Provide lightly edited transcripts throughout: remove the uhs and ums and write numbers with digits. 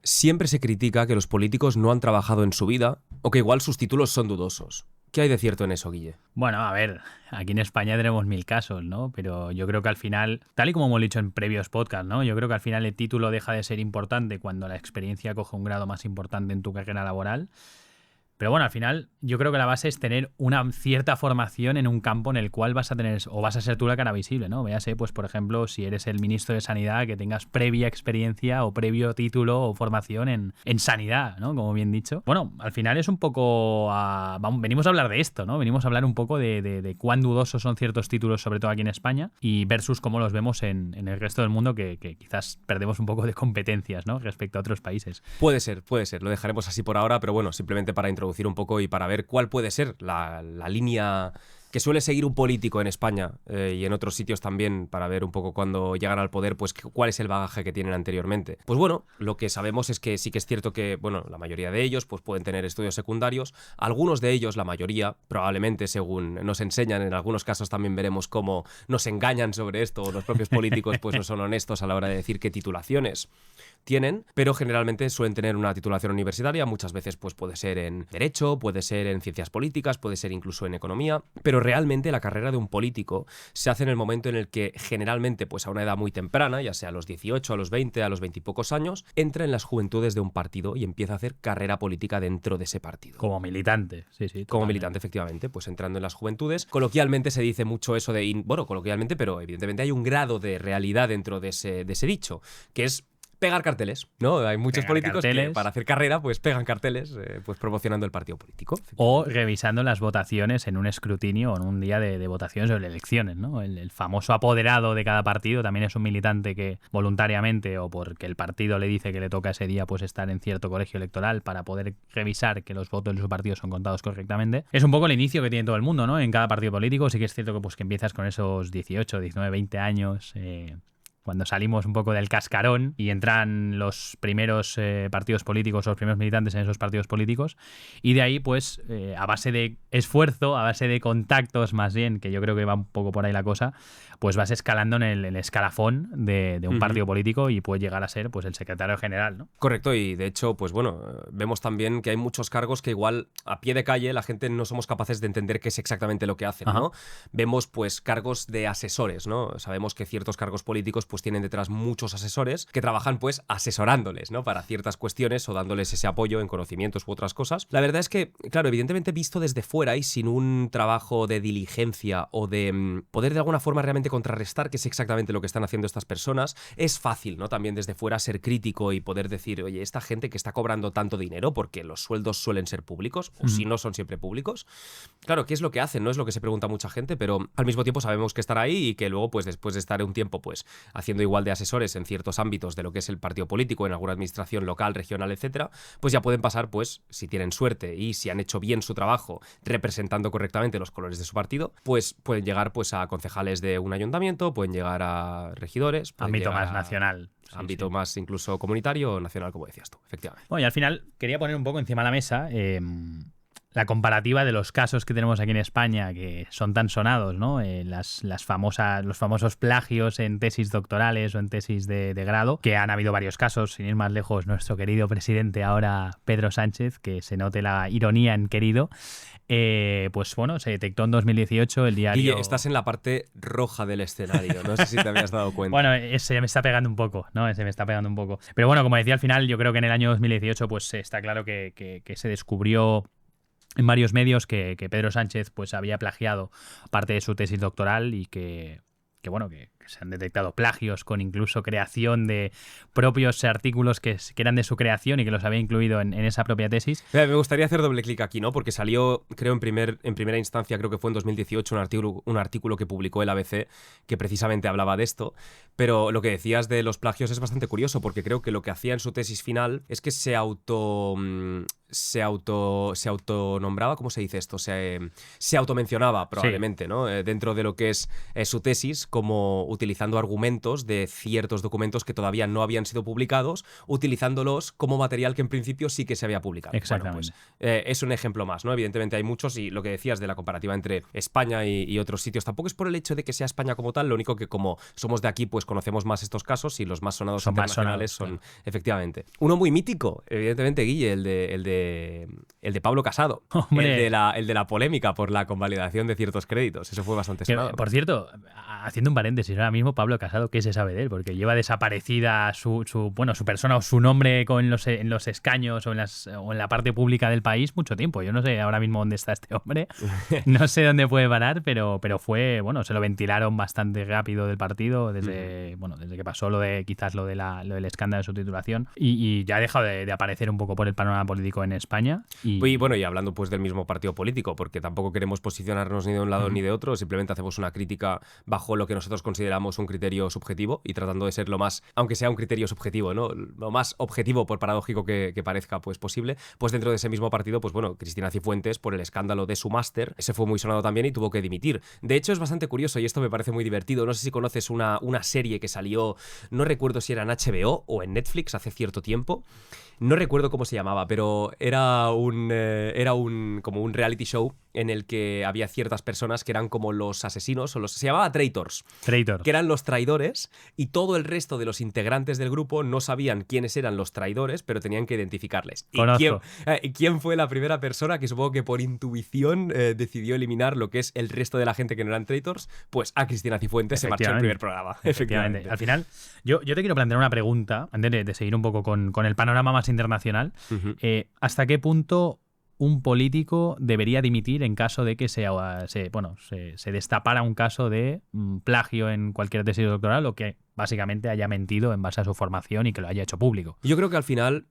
Siempre se critica que los políticos no han trabajado en su vida o que igual sus títulos son dudosos. ¿Qué hay de cierto en eso, Guille? Bueno, a ver, aquí en España tenemos 1000 casos, ¿no? Pero yo creo que al final, tal y como hemos dicho en previos podcasts, ¿no? Yo creo que al final el título deja de ser importante cuando la experiencia coge un grado más importante en tu carrera laboral. Pero bueno, al final yo creo que la base es tener una cierta formación en un campo en el cual vas a tener, o vas a ser tú la cara visible, ¿no? Véase, pues por ejemplo, si eres el ministro de Sanidad, que tengas previa experiencia o previo título o formación en sanidad, ¿no? Como bien dicho. Bueno, al final es un poco... venimos a hablar de esto, ¿no? Venimos a hablar un poco de cuán dudosos son ciertos títulos, sobre todo aquí en España, y versus cómo los vemos en el resto del mundo, que quizás perdemos un poco de competencias, ¿no? Respecto a otros países. Puede ser. Lo dejaremos así por ahora, pero bueno, simplemente para introducir un poco y para ver cuál puede ser la línea que suele seguir un político en España y en otros sitios también, para ver un poco cuando llegan al poder, pues cuál es el bagaje que tienen anteriormente. Pues bueno, lo que sabemos es que sí que es cierto que, bueno, la mayoría de ellos pues pueden tener estudios secundarios, algunos de ellos, la mayoría, probablemente según nos enseñan, en algunos casos también veremos cómo nos engañan sobre esto, o los propios políticos pues no son honestos a la hora de decir qué titulaciones tienen, pero generalmente suelen tener una titulación universitaria, muchas veces pues puede ser en Derecho, puede ser en Ciencias Políticas, puede ser incluso en Economía, pero realmente la carrera de un político se hace en el momento en el que generalmente pues a una edad muy temprana, ya sea a los 18, a los 20, a los 20 y pocos años, entra en las juventudes de un partido y empieza a hacer carrera política dentro de ese partido. Como militante, sí. Como Totalmente. militante, efectivamente, pues entrando en las juventudes. Coloquialmente se dice mucho eso de... Bueno, coloquialmente, pero evidentemente hay un grado de realidad dentro de ese dicho, que es pegar carteles, ¿no? Hay muchos políticos que para hacer carrera pues pegan carteles pues promocionando el partido político. O revisando las votaciones en un escrutinio o en un día de votaciones o de elecciones, ¿no? El famoso apoderado de cada partido también es un militante que voluntariamente o porque el partido le dice que le toca ese día pues estar en cierto colegio electoral para poder revisar que los votos de su partido son contados correctamente. Es un poco el inicio que tiene todo el mundo, ¿no? En cada partido político sí que es cierto que, pues, que empiezas con esos 18, 19, 20 años... cuando salimos un poco del cascarón y entran los primeros partidos políticos o los primeros militantes en esos partidos políticos, y de ahí pues a base de esfuerzo, a base de contactos más bien, que yo creo que va un poco por ahí la cosa, pues vas escalando en el escalafón de un partido político y puede llegar a ser pues el secretario general, ¿no? Correcto, y de hecho pues bueno, vemos también que hay muchos cargos que igual a pie de calle la gente no somos capaces de entender qué es exactamente lo que hacen, ¿no? Vemos pues cargos de asesores, ¿no? Sabemos que ciertos cargos políticos pues tienen detrás muchos asesores que trabajan pues asesorándoles, ¿no? Para ciertas cuestiones o dándoles ese apoyo en conocimientos u otras cosas. La verdad es que, claro, evidentemente visto desde fuera y sin un trabajo de diligencia o de poder de alguna forma realmente contrarrestar qué es exactamente lo que están haciendo estas personas, es fácil, ¿no? También desde fuera ser crítico y poder decir, oye, esta gente que está cobrando tanto dinero, porque los sueldos suelen ser públicos, o si no son siempre públicos, claro, ¿qué es lo que hacen? No es lo que se pregunta mucha gente, pero al mismo tiempo sabemos que están ahí y que luego, pues después de estar un tiempo pues haciendo igual de asesores en ciertos ámbitos de lo que es el partido político, en alguna administración local, regional, etcétera, pues ya pueden pasar, pues, si tienen suerte y si han hecho bien su trabajo representando correctamente los colores de su partido, pues pueden llegar pues a concejales de un ayuntamiento, pueden llegar a regidores, ámbito más nacional. Ámbito más incluso comunitario o nacional, como decías tú, efectivamente. Bueno, y al final quería poner un poco encima de la mesa la comparativa de los casos que tenemos aquí en España, que son tan sonados, ¿no? Los famosos plagios en tesis doctorales o en tesis de grado, que han habido varios casos, sin ir más lejos, nuestro querido presidente ahora, Pedro Sánchez, que se note la ironía en querido. Pues bueno, se detectó en 2018 el diario... Guille, estás en la parte roja del escenario, no sé si te habías dado cuenta. Bueno, ese me está pegando un poco, ¿no? Ese me está pegando un poco. Pero bueno, como decía al final, yo creo que en el año 2018 pues está claro que se descubrió en varios medios que Pedro Sánchez pues había plagiado parte de su tesis doctoral y que se han detectado plagios con incluso creación de propios artículos que eran de su creación y que los había incluido en esa propia tesis. Me gustaría hacer doble clic aquí, ¿no? Porque salió, creo, en primera instancia, creo que fue en 2018, un artículo que publicó el ABC que precisamente hablaba de esto. Pero lo que decías de los plagios es bastante curioso, porque creo que lo que hacía en su tesis final es que se se autonombraba, ¿cómo se dice esto? Se automencionaba probablemente, sí, ¿no? Dentro de lo que es su tesis, como utilizando argumentos de ciertos documentos que todavía no habían sido publicados, utilizándolos como material que en principio sí que se había publicado. Exactamente. Bueno, pues es un ejemplo más, ¿no? Evidentemente hay muchos, y lo que decías de la comparativa entre España y otros sitios, tampoco es por el hecho de que sea España como tal, lo único que como somos de aquí, pues conocemos más estos casos y los más sonados internacionales son, claro, efectivamente. Uno muy mítico, evidentemente, Guille, el de Pablo Casado, el de la polémica por la convalidación de ciertos créditos. Eso fue bastante sonado. Por cierto, haciendo un paréntesis, ahora mismo Pablo Casado, ¿qué se sabe de él? Porque lleva desaparecida su persona o su nombre en los escaños o en la parte pública del país mucho tiempo. Yo no sé ahora mismo dónde está este hombre, no sé dónde puede parar, pero fue, se lo ventilaron bastante rápido del partido desde que pasó quizás lo del escándalo de su titulación, y ya ha dejado de aparecer un poco por el panorama político en España. Y bueno, y hablando pues del mismo partido político, porque tampoco queremos posicionarnos ni de un lado ni de otro, simplemente hacemos una crítica bajo lo que nosotros consideramos un criterio subjetivo y tratando de ser lo más, aunque sea un criterio subjetivo, ¿no?, lo más objetivo, por paradójico que parezca pues posible. Pues dentro de ese mismo partido, pues bueno, Cristina Cifuentes, por el escándalo de su máster, ese fue muy sonado también y tuvo que dimitir. De hecho, es bastante curioso y esto me parece muy divertido. No sé si conoces una serie que salió, no recuerdo si era en HBO o en Netflix hace cierto tiempo. No recuerdo cómo se llamaba, pero era como un reality show en el que había ciertas personas que eran como los asesinos, se llamaba Traitors, que eran los traidores, y todo el resto de los integrantes del grupo no sabían quiénes eran los traidores, pero tenían que identificarles. ¿Y quién fue la primera persona que supongo que por intuición decidió eliminar lo que es el resto de la gente que no eran Traitors? Pues a Cristina Cifuentes se marchó el primer programa. Efectivamente. Al final, yo te quiero plantear una pregunta, antes de seguir un poco con el panorama más internacional. ¿Hasta qué punto un político debería dimitir en caso de que se destapara un caso de plagio en cualquier tesis doctoral, o que básicamente haya mentido en base a su formación y que lo haya hecho público? Yo creo que al final...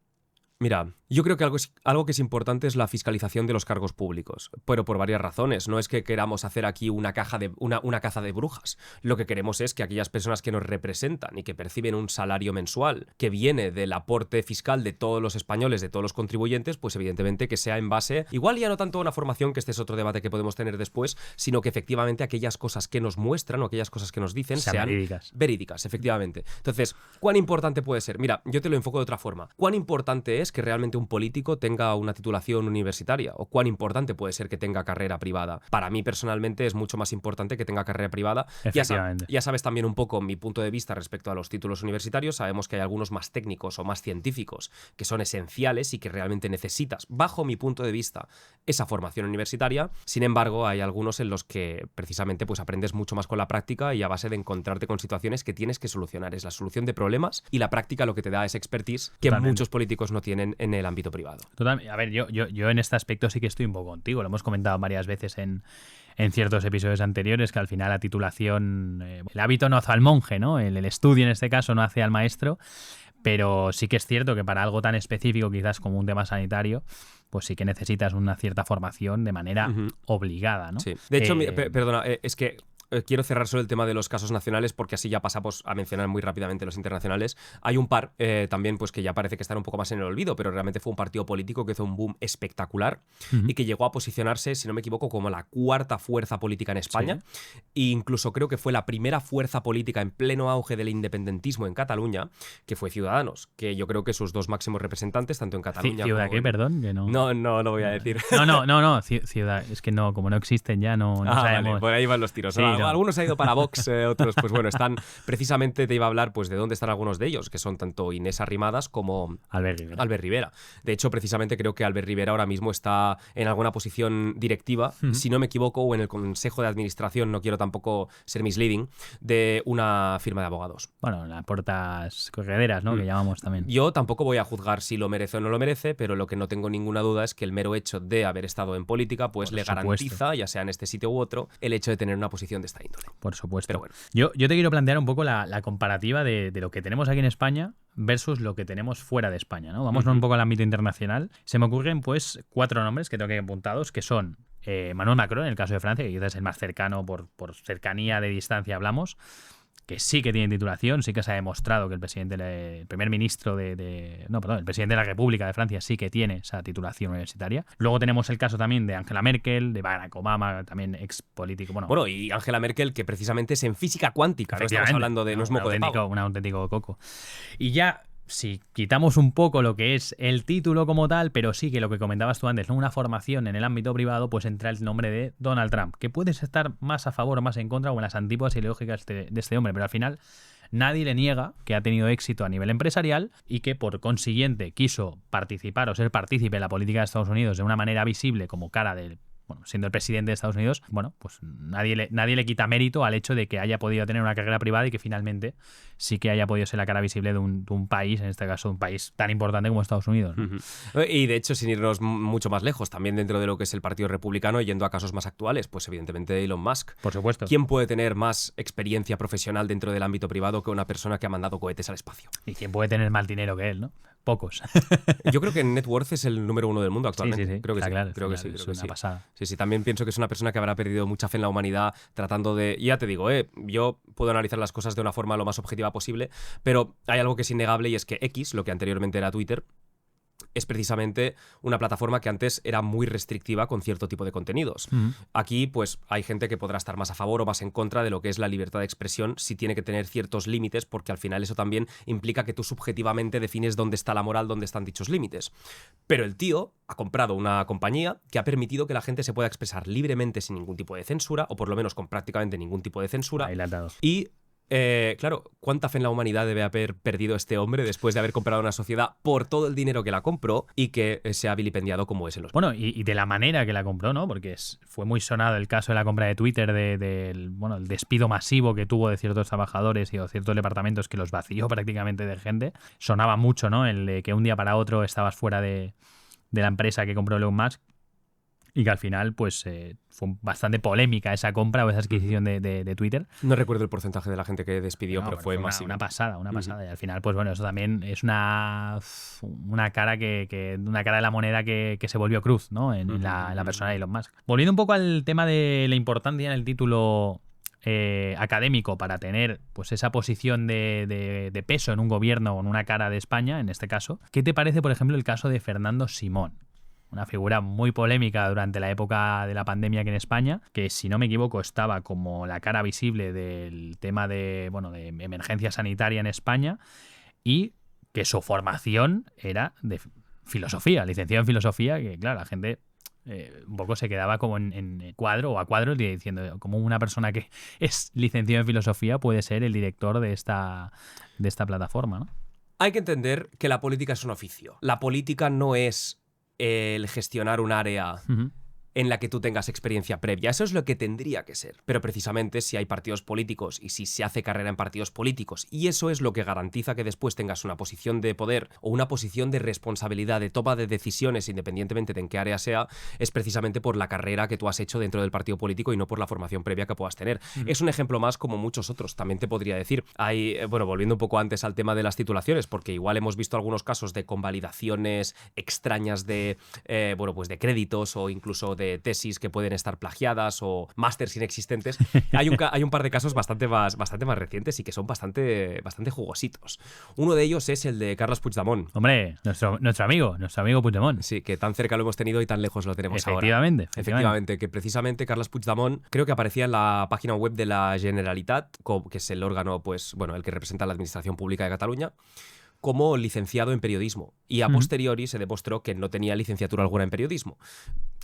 Mira, yo creo que algo que es importante es la fiscalización de los cargos públicos, pero por varias razones. No es que queramos hacer aquí una caza de brujas. Lo que queremos es que aquellas personas que nos representan y que perciben un salario mensual que viene del aporte fiscal de todos los españoles, de todos los contribuyentes, pues evidentemente que sea en base, igual ya no tanto a una formación, que este es otro debate que podemos tener después, sino que efectivamente aquellas cosas que nos muestran o aquellas cosas que nos dicen sean verídicas, efectivamente. Entonces, ¿cuán importante puede ser? Mira, yo te lo enfoco de otra forma. ¿Cuán importante es que realmente un político tenga una titulación universitaria? ¿O cuán importante puede ser que tenga carrera privada? Para mí personalmente es mucho más importante que tenga carrera privada. Ya sabes también un poco mi punto de vista respecto a los títulos universitarios. Sabemos que hay algunos más técnicos o más científicos que son esenciales y que realmente necesitas, bajo mi punto de vista, esa formación universitaria. Sin embargo, hay algunos en los que precisamente pues aprendes mucho más con la práctica y a base de encontrarte con situaciones que tienes que solucionar. Es la solución de problemas, y la práctica lo que te da es expertise que muchos políticos no tienen en el ámbito privado. Totalmente. A ver, yo en este aspecto sí que estoy un poco contigo. Lo hemos comentado varias veces en ciertos episodios anteriores, que al final la titulación, el hábito no hace al monje, ¿no? El estudio en este caso no hace al maestro, pero sí que es cierto que para algo tan específico quizás como un tema sanitario, pues sí que necesitas una cierta formación de manera obligada, ¿no? Sí. De hecho, perdona, es que quiero cerrar solo el tema de los casos nacionales, porque así ya pasamos a mencionar muy rápidamente los internacionales. Hay un par también pues que ya parece que están un poco más en el olvido, pero realmente fue un partido político que hizo un boom espectacular y que llegó a posicionarse, si no me equivoco, como la cuarta fuerza política en España. Sí. E incluso creo que fue la primera fuerza política en pleno auge del independentismo en Cataluña, que fue Ciudadanos, que yo creo que sus dos máximos representantes, tanto en Cataluña ¿Ciudad qué? Perdón, que no. No lo voy a decir. No, Ciudad, es que no, como no existen ya, no sabemos. Vale, por ahí van los tiros. Sí, algunos han ido para Vox, otros, pues bueno, están... Precisamente te iba a hablar pues de dónde están algunos de ellos, que son tanto Inés Arrimadas como Albert Rivera. De hecho, precisamente creo que Albert Rivera ahora mismo está en alguna posición directiva, si no me equivoco, o en el consejo de administración, no quiero tampoco ser misleading, de una firma de abogados. Bueno, las puertas correderas, ¿no? Que llamamos también. Yo tampoco voy a juzgar si lo merece o no lo merece, pero lo que no tengo ninguna duda es que el mero hecho de haber estado en política, pues le garantiza, ya sea en este sitio u otro, el hecho de tener una posición de esta índole. Por supuesto. Pero bueno. Yo te quiero plantear un poco la comparativa de lo que tenemos aquí en España versus lo que tenemos fuera de España, ¿no? Vamos un poco al ámbito internacional. Se me ocurren pues 4 nombres que tengo aquí apuntados, que son Emmanuel Macron, en el caso de Francia, que quizás es el más cercano por cercanía de distancia hablamos. que sí que tiene titulación, sí que se ha demostrado que el primer ministro el presidente de la República de Francia sí que tiene esa titulación universitaria. Luego tenemos el caso también de Angela Merkel, de Barack Obama, también ex político. Bueno, y Angela Merkel, que precisamente es en física cuántica, no estamos hablando de no es moco de pavo. Un auténtico coco. Y ya, si quitamos un poco lo que es el título como tal, pero sí que lo que comentabas tú antes, ¿no? Una formación en el ámbito privado, pues entra el nombre de Donald Trump, que puedes estar más a favor o más en contra o en las antípodas ideológicas de este hombre, pero al final nadie le niega que ha tenido éxito a nivel empresarial y que por consiguiente quiso participar o ser partícipe en la política de Estados Unidos de una manera visible como cara del... Bueno, siendo el presidente de Estados Unidos, bueno, pues nadie le quita mérito al hecho de que haya podido tener una carrera privada y que finalmente sí que haya podido ser la cara visible de un país, en este caso un país tan importante como Estados Unidos, ¿no? Y de hecho, sin irnos mucho más lejos, también dentro de lo que es el Partido Republicano, yendo a casos más actuales, pues evidentemente Elon Musk. Por supuesto. ¿Quién puede tener más experiencia profesional dentro del ámbito privado que una persona que ha mandado cohetes al espacio? ¿Y quién puede tener más dinero que él, no? Pocos. Yo creo que en net worth es el número 1 del mundo actualmente. Sí. Creo que está sí. Claro, creo que claro, sí. Es Creo que una sí. pasada. Sí, también pienso que es una persona que habrá perdido mucha fe en la humanidad tratando de... Ya te digo, yo puedo analizar las cosas de una forma lo más objetiva posible, pero hay algo que es innegable y es que X, lo que anteriormente era Twitter, es precisamente una plataforma que antes era muy restrictiva con cierto tipo de contenidos. Aquí, pues, hay gente que podrá estar más a favor o más en contra de lo que es la libertad de expresión, si tiene que tener ciertos límites, porque al final eso también implica que tú subjetivamente defines dónde está la moral, dónde están dichos límites. Pero el tío ha comprado una compañía que ha permitido que la gente se pueda expresar libremente sin ningún tipo de censura, o por lo menos con prácticamente ningún tipo de censura. Ahí le han dado. Y claro, ¿cuánta fe en la humanidad debe haber perdido este hombre después de haber comprado una sociedad por todo el dinero que la compró y que se ha vilipendiado como es en los... Bueno, y de la manera que la compró, ¿no? Porque fue muy sonado el caso de la compra de Twitter, el despido masivo que tuvo de ciertos trabajadores y de ciertos departamentos que los vació prácticamente de gente. Sonaba mucho, ¿no? El de que un día para otro estabas fuera de la empresa que compró Elon Musk. Y que al final, pues, fue bastante polémica esa compra o esa adquisición de Twitter. No recuerdo el porcentaje de la gente que despidió, pero fue masivo. Una pasada. Y al final, pues bueno, eso también es una cara una cara de la moneda que se volvió cruz, ¿no? En la persona de Elon Musk. Volviendo un poco al tema de la importancia en el título académico para tener pues esa posición de peso en un gobierno o en una cara de España, en este caso. ¿Qué te parece, por ejemplo, el caso de Fernando Simón? Una figura muy polémica durante la época de la pandemia aquí en España, que si no me equivoco estaba como la cara visible del tema de emergencia sanitaria en España y que su formación era de filosofía, licenciado en filosofía, que claro, la gente un poco se quedaba como en cuadro o a cuadros diciendo como una persona que es licenciado en filosofía puede ser el director de esta plataforma, ¿no? Hay que entender que la política es un oficio. La política no es el gestionar un área en la que tú tengas experiencia previa. Eso es lo que tendría que ser. Pero precisamente si hay partidos políticos y si se hace carrera en partidos políticos, y eso es lo que garantiza que después tengas una posición de poder o una posición de responsabilidad, de toma de decisiones, independientemente de en qué área sea, es precisamente por la carrera que tú has hecho dentro del partido político y no por la formación previa que puedas tener. Es un ejemplo más como muchos otros, también te podría decir. Hay, volviendo un poco antes al tema de las titulaciones, porque igual hemos visto algunos casos de convalidaciones extrañas de créditos o incluso de tesis que pueden estar plagiadas o másters inexistentes. Hay un par de casos bastante más recientes y que son bastante jugositos. Uno de ellos es el de Carles Puigdemont. Hombre, nuestro amigo Puigdemont. Sí, que tan cerca lo hemos tenido y tan lejos lo tenemos Efectivamente. ahora. Efectivamente, que precisamente Carles Puigdemont creo que aparecía en la página web de la Generalitat, que es el órgano, el que representa la administración pública de Cataluña, como licenciado en periodismo. Y a posteriori se demostró que no tenía licenciatura alguna en periodismo.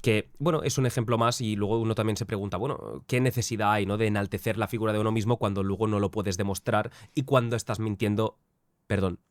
Que, es un ejemplo más y luego uno también se pregunta, ¿qué necesidad hay, ¿no?, de enaltecer la figura de uno mismo cuando luego no lo puedes demostrar y cuando estás mintiendo,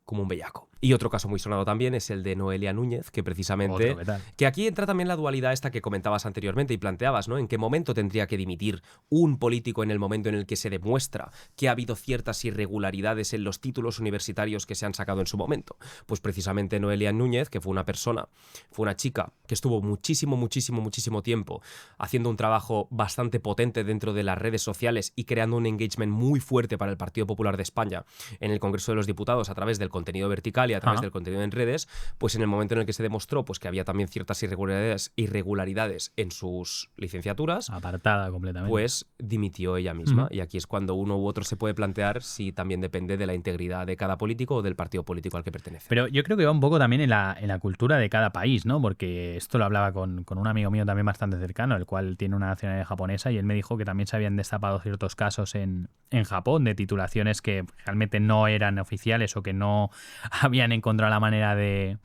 como un bellaco? Y otro caso muy sonado también es el de Noelia Núñez, que precisamente... Que aquí entra también la dualidad esta que comentabas anteriormente y planteabas, ¿no? ¿En qué momento tendría que dimitir un político en el momento en el que se demuestra que ha habido ciertas irregularidades en los títulos universitarios que se han sacado en su momento? Pues precisamente Noelia Núñez, que fue una chica que estuvo muchísimo tiempo haciendo un trabajo bastante potente dentro de las redes sociales y creando un engagement muy fuerte para el Partido Popular de España en el Congreso de los Diputados a través del contenido vertical y a través del contenido en redes, pues en el momento en el que se demostró pues que había también ciertas irregularidades en sus licenciaturas, apartada completamente, pues dimitió ella misma. Y aquí es cuando uno u otro se puede plantear si también depende de la integridad de cada político o del partido político al que pertenece. Pero yo creo que va un poco también en la cultura de cada país, ¿no? Porque esto lo hablaba con un amigo mío también bastante cercano, el cual tiene una nacionalidad japonesa, y él me dijo que también se habían destapado ciertos casos en Japón de titulaciones que realmente no eran oficiales o que no habían encontrado la manera de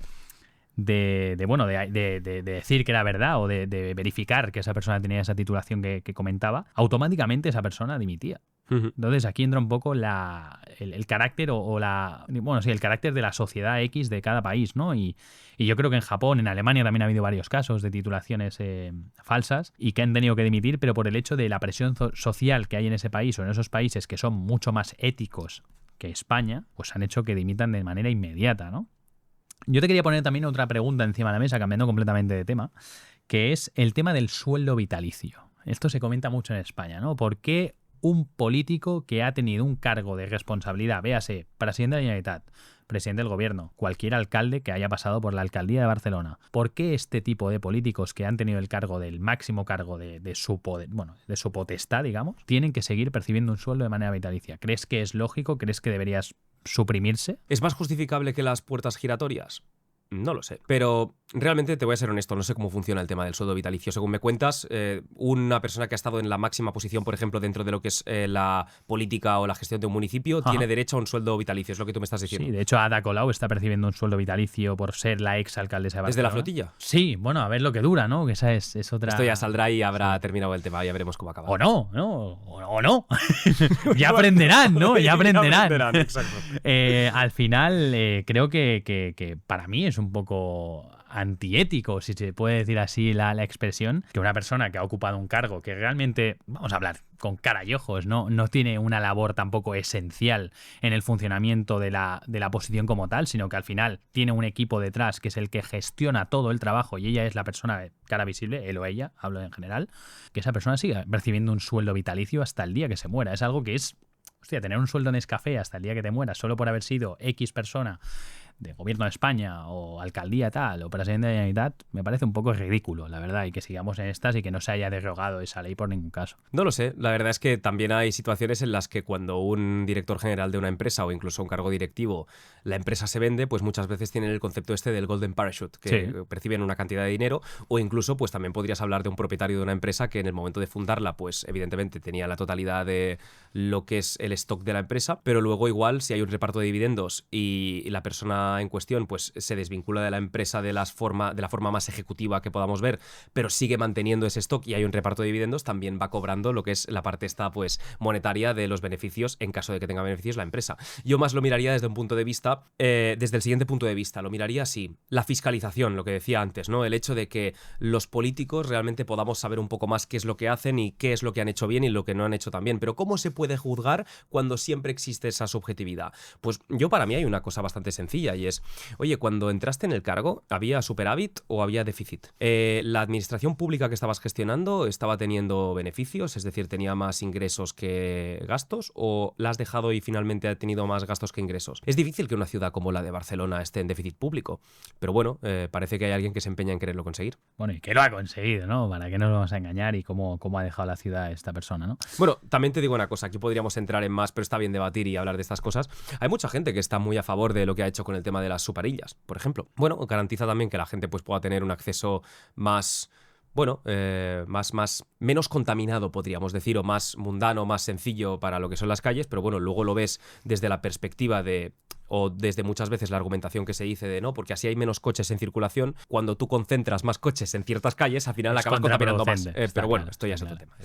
decir que era verdad o de verificar que esa persona tenía esa titulación que comentaba. Automáticamente esa persona dimitía. Entonces aquí entra un poco el carácter el carácter de la sociedad X de cada país, ¿no? Y yo creo que en Japón, en Alemania también ha habido varios casos de titulaciones falsas y que han tenido que dimitir, pero por el hecho de la presión social que hay en ese país o en esos países que son mucho más éticos que España, pues han hecho que dimitan de manera inmediata, ¿no? Yo te quería poner también otra pregunta encima de la mesa, cambiando completamente de tema, que es el tema del sueldo vitalicio. Esto se comenta mucho en España, ¿no? ¿Por qué un político que ha tenido un cargo de responsabilidad, véase, presidente de la Generalitat, presidente del gobierno, cualquier alcalde que haya pasado por la alcaldía de Barcelona, ¿por qué este tipo de políticos que han tenido el cargo del máximo cargo de su poder, de su potestad, digamos, tienen que seguir percibiendo un sueldo de manera vitalicia? ¿Crees que es lógico? ¿Crees que deberías suprimirse? ¿Es más justificable que las puertas giratorias? No lo sé, pero realmente te voy a ser honesto, no sé cómo funciona el tema del sueldo vitalicio. Según me cuentas, una persona que ha estado en la máxima posición, por ejemplo, dentro de lo que es la política o la gestión de un municipio, tiene derecho a un sueldo vitalicio, es lo que tú me estás diciendo. Sí, de hecho Ada Colau está percibiendo un sueldo vitalicio por ser la ex alcaldesa de Barcelona. ¿Desde la flotilla? Sí, bueno, a ver lo que dura, ¿no? Que esa es otra... Esto ya saldrá y habrá terminado el tema, ya veremos cómo acaba. O no. Ya aprenderán, ¿no? Ya aprenderán. Exacto. Al final, creo que para mí es un poco antiético, si se puede decir así la expresión, que una persona que ha ocupado un cargo que realmente, vamos a hablar con cara y ojos, no tiene una labor tampoco esencial en el funcionamiento de la posición como tal, sino que al final tiene un equipo detrás que es el que gestiona todo el trabajo y ella es la persona de cara visible, él o ella, hablo en general, que esa persona siga percibiendo un sueldo vitalicio hasta el día que se muera. Es algo que es, hostia, tener un sueldo en Nescafé hasta el día que te mueras solo por haber sido X persona de gobierno de España o alcaldía tal o presidente de la Generalitat, me parece un poco ridículo, la verdad, y que sigamos en estas y que no se haya derogado esa ley por ningún caso. No lo sé, la verdad es que también hay situaciones en las que cuando un director general de una empresa o incluso un cargo directivo, la empresa se vende, pues muchas veces tienen el concepto este del golden parachute, que perciben una cantidad de dinero, o incluso pues también podrías hablar de un propietario de una empresa que en el momento de fundarla, pues evidentemente tenía la totalidad de lo que es el stock de la empresa, pero luego igual si hay un reparto de dividendos y la persona en cuestión pues se desvincula de la empresa de la forma más ejecutiva que podamos ver, pero sigue manteniendo ese stock y hay un reparto de dividendos, también va cobrando lo que es la parte esta pues monetaria de los beneficios en caso de que tenga beneficios la empresa. Yo más lo miraría desde un punto de vista, desde el siguiente punto de vista, lo miraría así, la fiscalización, lo que decía antes, ¿no? El hecho de que los políticos realmente podamos saber un poco más qué es lo que hacen y qué es lo que han hecho bien y lo que no han hecho tan bien, pero ¿cómo se puede juzgar cuando siempre existe esa subjetividad? Pues yo para mí hay una cosa bastante sencilla y es, oye, cuando entraste en el cargo, ¿había superávit o había déficit? ¿La administración pública que estabas gestionando estaba teniendo beneficios? Es decir, ¿tenía más ingresos que gastos? ¿O la has dejado y finalmente ha tenido más gastos que ingresos? Es difícil que una ciudad como la de Barcelona esté en déficit público, pero bueno, parece que hay alguien que se empeña en quererlo conseguir. Bueno, y que lo ha conseguido, ¿no? ¿Para qué nos vamos a engañar y cómo ha dejado la ciudad esta persona, ¿no? Bueno, también te digo una cosa, aquí podríamos entrar en más, pero está bien debatir y hablar de estas cosas. Hay mucha gente que está muy a favor de lo que ha hecho con el tema de las suparillas, por ejemplo. Bueno, garantiza también que la gente pues pueda tener un acceso más, bueno, menos contaminado, podríamos decir, o más mundano, más sencillo para lo que son las calles, pero bueno, luego lo ves desde la perspectiva o desde muchas veces la argumentación que se dice de no, porque así hay menos coches en circulación, cuando tú concentras más coches en ciertas calles, al final acabas contaminando más. Pero bueno, esto ya es otro tema.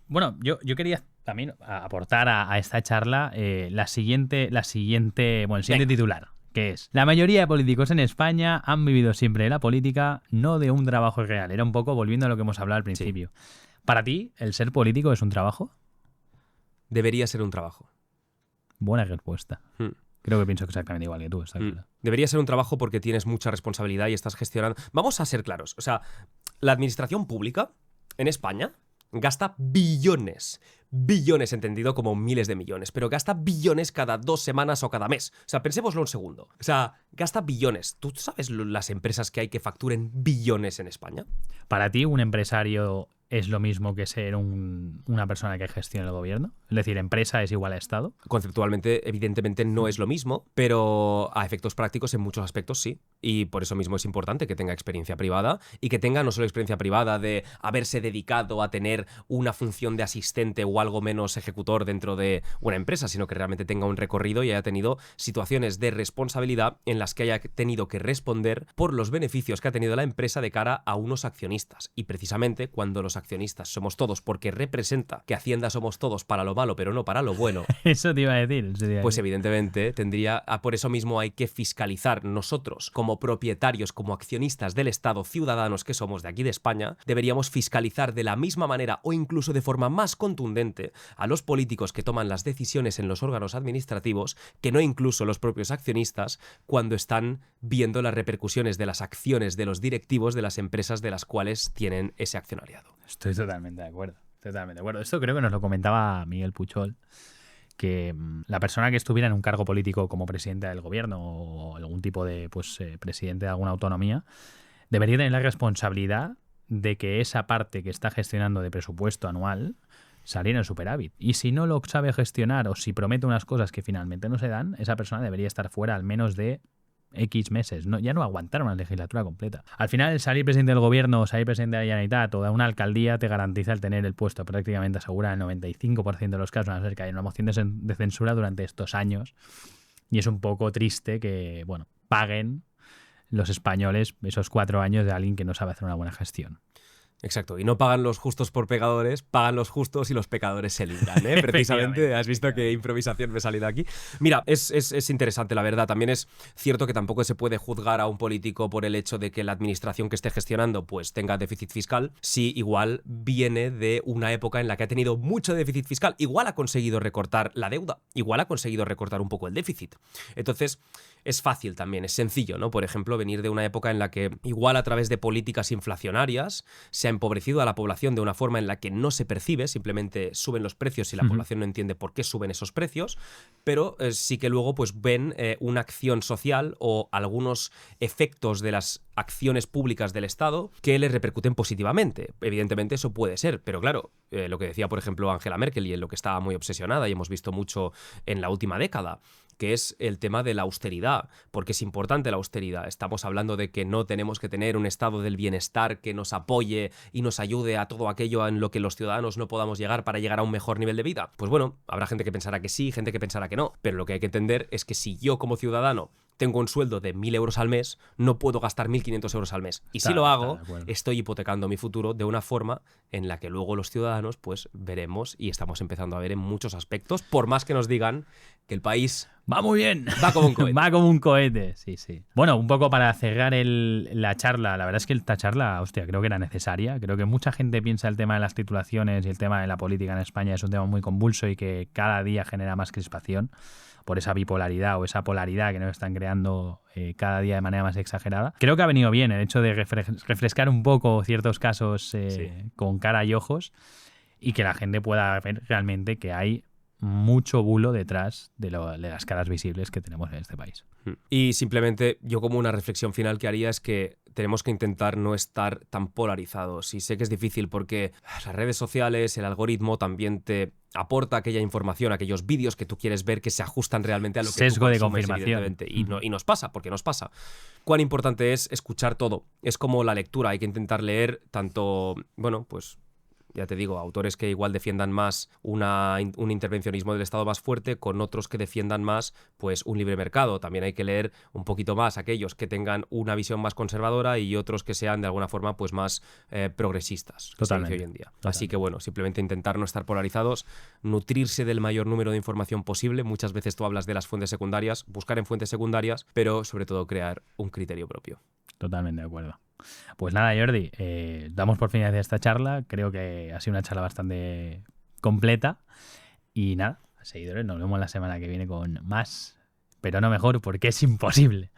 Bueno, yo quería también aportar a esta charla el siguiente titular, que es: la mayoría de políticos en España han vivido siempre de la política, no de un trabajo real. Era un poco volviendo a lo que hemos hablado al principio. Sí. ¿Para ti el ser político es un trabajo? Debería ser un trabajo. Buena respuesta. Creo que pienso exactamente igual que tú. Debería ser un trabajo porque tienes mucha responsabilidad y estás gestionando... Vamos a ser claros. O sea, la administración pública en España gasta billones. Billones entendido como miles de millones, pero gasta billones cada 2 semanas o cada mes. O sea, pensémoslo un segundo. O sea, gasta billones. ¿Tú sabes las empresas que hay que facturen billones en España? ¿Para ti un empresario es lo mismo que ser una persona que gestiona el gobierno? Es decir, empresa es igual a Estado. Conceptualmente, evidentemente, no es lo mismo, pero a efectos prácticos en muchos aspectos sí. Y por eso mismo es importante que tenga experiencia privada y que tenga no solo experiencia privada de haberse dedicado a tener una función de asistente o algo menos ejecutor dentro de una empresa, sino que realmente tenga un recorrido y haya tenido situaciones de responsabilidad en las que haya tenido que responder por los beneficios que ha tenido la empresa de cara a unos accionistas. Y precisamente cuando los accionistas somos todos, porque representa que Hacienda somos todos para lo malo, pero no para lo bueno. Eso te iba a decir. Pues evidentemente por eso mismo hay que fiscalizar nosotros como propietarios, como accionistas del Estado, ciudadanos que somos de aquí de España, deberíamos fiscalizar de la misma manera o incluso de forma más contundente a los políticos que toman las decisiones en los órganos administrativos, que no incluso los propios accionistas, cuando están viendo las repercusiones de las acciones de los directivos de las empresas de las cuales tienen ese accionariado. Estoy totalmente de acuerdo. Totalmente de acuerdo. Esto creo que nos lo comentaba Miguel Puchol, que la persona que estuviera en un cargo político como presidente del gobierno o algún tipo de presidente de alguna autonomía debería tener la responsabilidad de que esa parte que está gestionando de presupuesto anual saliera en superávit. Y si no lo sabe gestionar o si promete unas cosas que finalmente no se dan, esa persona debería estar fuera al menos de X meses, ya no aguantar una legislatura completa. Al final, el salir presidente del gobierno o salir presidente de la Generalitat o de una alcaldía te garantiza el tener el puesto prácticamente asegurado en el 95% de los casos, a no ser que haya una moción de censura durante estos años. Y es un poco triste que, bueno, paguen los españoles esos 4 años de alguien que no sabe hacer una buena gestión. Exacto, y no pagan los justos por pecadores, pagan los justos y los pecadores se libran, ¿eh? Precisamente, has visto qué improvisación me ha salido aquí. Mira, es interesante, la verdad. También es cierto que tampoco se puede juzgar a un político por el hecho de que la administración que esté gestionando pues tenga déficit fiscal, si igual viene de una época en la que ha tenido mucho déficit fiscal. Igual ha conseguido recortar la deuda, igual ha conseguido recortar un poco el déficit. Entonces, es fácil también, es sencillo, ¿no? Por ejemplo, venir de una época en la que igual a través de políticas inflacionarias se ha empobrecido a la población de una forma en la que no se percibe, simplemente suben los precios y la población no entiende por qué suben esos precios, pero sí que luego pues ven una acción social o algunos efectos de las acciones públicas del Estado que les repercuten positivamente. Evidentemente eso puede ser, pero claro, lo que decía por ejemplo Angela Merkel y en lo que estaba muy obsesionada y hemos visto mucho en la última década, que es el tema de la austeridad, porque es importante la austeridad. Estamos hablando de que no tenemos que tener un estado del bienestar que nos apoye y nos ayude a todo aquello en lo que los ciudadanos no podamos llegar para llegar a un mejor nivel de vida. Pues bueno, habrá gente que pensará que sí, gente que pensará que no, pero lo que hay que entender es que si yo como ciudadano tengo un sueldo de 1.000 euros al mes, no puedo gastar 1.500 euros al mes. Y si lo hago, estoy hipotecando mi futuro de una forma en la que luego los ciudadanos pues veremos y estamos empezando a ver en muchos aspectos, por más que nos digan que el país va muy bien. Va como un cohete. Va como un cohete, sí, sí. Bueno, un poco para cerrar la charla. La verdad es que esta charla, hostia, creo que era necesaria. Creo que mucha gente piensa el tema de las titulaciones y el tema de la política en España es un tema muy convulso y que cada día genera más crispación por esa bipolaridad o esa polaridad que nos están creando cada día de manera más exagerada. Creo que ha venido bien el hecho de refrescar un poco ciertos casos con cara y ojos y que la gente pueda ver realmente que hay mucho bulo detrás de las caras visibles que tenemos en este país. Y simplemente yo como una reflexión final que haría es que tenemos que intentar no estar tan polarizados. Y sé que es difícil porque las redes sociales, el algoritmo también te aporta aquella información, aquellos vídeos que tú quieres ver que se ajustan realmente a lo que sesgo tú de consumes, confirmación. Y nos pasa, porque nos pasa. Cuán importante es escuchar todo. Es como la lectura, hay que intentar leer tanto, bueno, pues ya te digo, autores que igual defiendan más un intervencionismo del Estado más fuerte con otros que defiendan más pues un libre mercado. También hay que leer un poquito más aquellos que tengan una visión más conservadora y otros que sean de alguna forma pues más progresistas. Totalmente. Hoy en día. Así que bueno, simplemente intentar no estar polarizados, nutrirse del mayor número de información posible. Muchas veces tú hablas de las fuentes secundarias, buscar en fuentes secundarias, pero sobre todo crear un criterio propio. Totalmente de acuerdo. Pues nada, Jordi, damos por fin esta charla. Creo que ha sido una charla bastante completa. Y nada, seguidores, nos vemos la semana que viene con más, pero no mejor, porque es imposible.